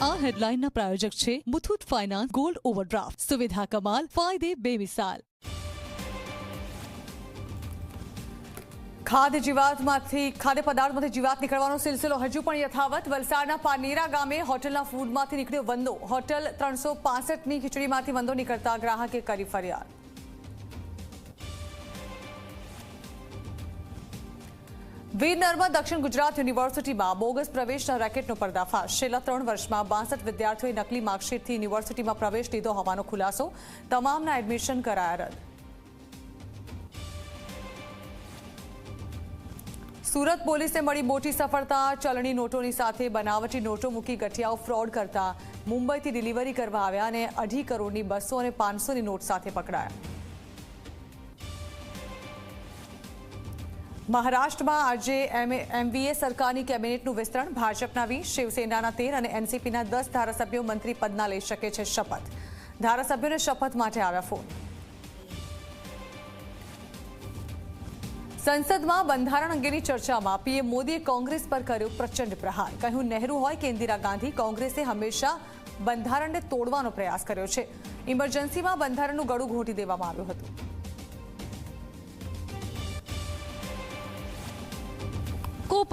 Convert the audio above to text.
આ હેડલાઇનના પ્રાયોજક છે Muthoot finance gold overdraft, સુવિધા કમાલ, ફાયદે બેમિસાલ। ખાદ્ય પદાર્થમાંથી જીવાત નીકળવાનો સિલસિલો હજુ પણ યથાવત। વલસાડના પાનેરા ગામે હોટલના ફૂડમાંથી નીકળ્યો વંદો। હોટલ 365ની ખીચડીમાંથી વંદો નીકળતા ગ્રાહકે કરી ફરિયાદ। વીર નર્મદ દક્ષિણ ગુજરાત યુનિવર્સિટીમાં બોગસ પ્રવેશના રેકેટનો પર્દાફાશ। છેલ્લા 3 વર્ષમાં 62 વિદ્યાર્થીઓએ નકલી માર્કશીટથી યુનિવર્સિટીમાં પ્રવેશ લીધો હોવાનો ખુલાસો। તમામના એડમિશન કરાયા રદ। સુરત પોલીસે મળી મોટી સફળતા। ચલણી નોટોની સાથે બનાવટી નોટો મૂકી ગઠિયાઓ ફ્રોડ કરતા મુંબઈથી ડિલિવરી કરવા આવ્યા અને 2.5 કરોડની 200 અને 500ની નોટ સાથે પકડાયા। મહારાષ્ટ્રમાં આજે એમવીએ સરકારની કેબિનેટનું વિસ્તરણ। ભાજપના 20, શિવસેનાના 13 અને એનસીપીના 10 ધારાસભ્યો મંત્રી પદના લઈ શકે છે શપથ। ધારાસભ્યોને શપથ માટે આવ્યા ફોન। સંસદમાં બંધારણ અંગેની ચર્ચામાં પીએમ મોદીએ કોંગ્રેસ પર કર્યો પ્રચંડ પ્રહાર। કહ્યું, નહેરુ હોય કે ઇન્દિરા ગાંધી, કોંગ્રેસે હંમેશા બંધારણને તોડવાનો પ્રયાસ કર્યો છે। ઇમરજન્સીમાં બંધારણનું ગળું ઘોંટી દેવામાં આવ્યું હતું।